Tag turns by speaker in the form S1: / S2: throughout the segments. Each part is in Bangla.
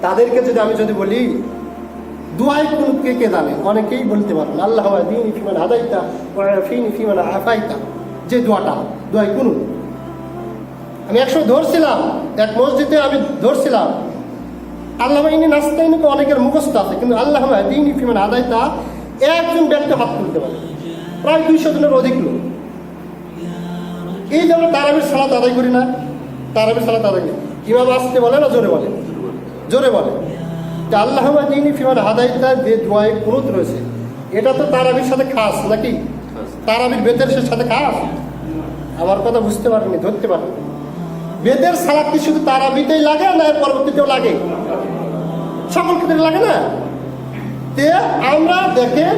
S1: তাদেরকে আমি যদি বলি দুআয়ে কুনুত কে জানে, অনেকেই বলতে পারেন আল্লাহুম্মা হদিনি ফিমান হাদাইতা ওয়া আফিনি ফিমান আফাইতা, যে দোয়াটা দুআয়ে কুনুত। আমি একসময় ধরছিলাম, এক মসজিদে আমি ধরছিলাম আল্লাহুম্মা ইন্নী নাস্তাইনুকা, অনেকের মুখস্থ আছে, কিন্তু আল্লাহুম্মা হদিনি ফিমান হাদাইতা একজন ব্যক্তি হাত তুলতে পারে, প্রায় 200 জনের অধিক লোক। এই যে আমরা তারাবির সালাত আদায় করি না, তারাবির সালাত আদায় করি, ইমাম আসতে বলে না জোরে বলে? জোরে বলে। আল্লাহুম্মা হদিনি ফিমান হাদাইতা যে দুআয়ে কুনুত রয়েছে, এটা তো তারাবির সাথে খাস নাকি? তারাবির বেতের সাথে খাস? আমার কথা বুঝতে পারেনি, ধরতে পারেন? বেদের সালাত কি শুধু তারাবিতেই লাগে না পরবর্তীতেও লাগে? সকল ক্ষেত্রে লাগে না? তে আমরা দেখেন,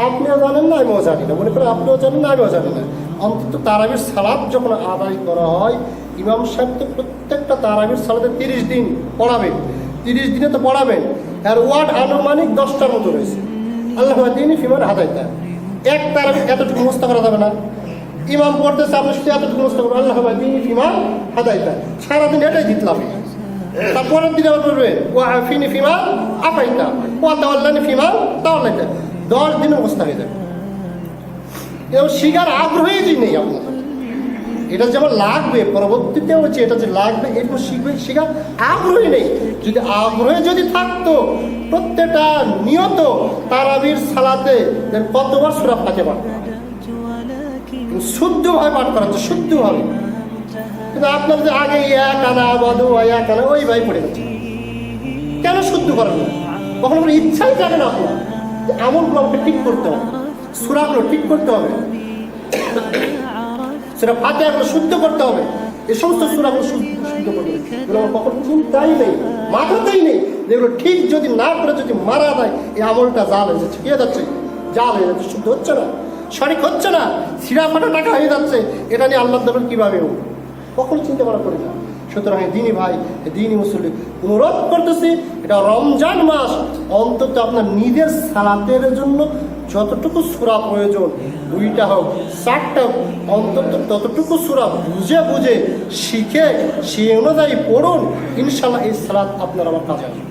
S1: আপনিও জানেন না আমিও জানি না, মনে করেন আপনিও জানেন না আমিও জানি না, অন্তত তারাবির সালাত যখন আদায় করা হয়, ইমাম সাহেব তো প্রত্যেকটা তারাবির সালাতে 30 দিন পড়াবেন, 30 দিনে তো পড়াবেন, আর ওয়ার্ড আনুমানিক 10টার মতো রয়েছে। আল্লাহুম্মা হদিনি ফিমান হাদাইতা, এক তারাবি এতটুকু মুখস্থ করা যাবে না? ইমাম পড়তেছে, আপনি শুধু এতটুকু মুখস্থ করবেন আল্লাহুম্মা হদিনি ফিমান হাদাইতা, সারাদিন এটাই জিতলাম। তারপরের দিনে আবার বলবেন ওয়া আফিনি ফিমান আফাইতা ওয়া তাওয়াল্লানি ফিমান তাওয়াল্লাইতা, 10 দিনে মুখস্থ হয়ে যাবে। এবং শিখার আগ্রহই যে নেই আপনার, এটা যেমন লাগবে পরবর্তীতে হচ্ছে, এটা যে লাগবে এরকম শিখবে, শিখার আগ্রহী নেই। যদি আগ্রহে যদি থাকতো, প্রত্যেকটা নিয়ত তারাবির সালাতে কতবার সূরা ফাতিহা পাঠ করা, শুদ্ধভাবে পাঠ করা হচ্ছে, শুদ্ধভাবে। কিন্তু আপনার যে আগে এক আনা বাদু এক আনা ওই ভাই পড়ে যাচ্ছে, কেন শুদ্ধ করেন না? কখনো কোনো ইচ্ছাই থাকে না আপনার যে আমলগুলো আমাকে ঠিক করতে হবে, সূরাগুলো ঠিক করতে হবে, সেটা ফাতিহাগুলো শুদ্ধ করতে হবে, এই সমস্ত সূরাগুলো শুদ্ধ করতে হবে। এগুলো আমার কখনো চিন্তাই নেই, মাথাতেই নেই। যেগুলো ঠিক যদি না করে যদি মারা যায়, এই আমলটা জাল হয়ে যাচ্ছে, কি হয়ে যাচ্ছে? জাল হয়ে যাচ্ছে, শুদ্ধ হচ্ছে না, সঠিক হচ্ছে না, ছিঁড়া ফাটা টাকা হয়ে যাচ্ছে। এটা নিয়ে আল্লাহ দেবেন কীভাবে? কখনো চিন্তা করা করি না। সুতরাং দিনী ভাই, দিনী মুসলিম অনুরোধ করতেছি, এটা রমজান মাস, অন্তত আপনার নিজের সালাতের জন্য যতটুকু সূরা প্রয়োজন, 2টা হোক 4টা হোক, অন্তত ততটুকু সূরা বুঝে বুঝে শিখে সেই অনুযায়ী পড়ুন। ইনশাআল্লাহ এই সালাত আপনার আমার কাজে আসবে।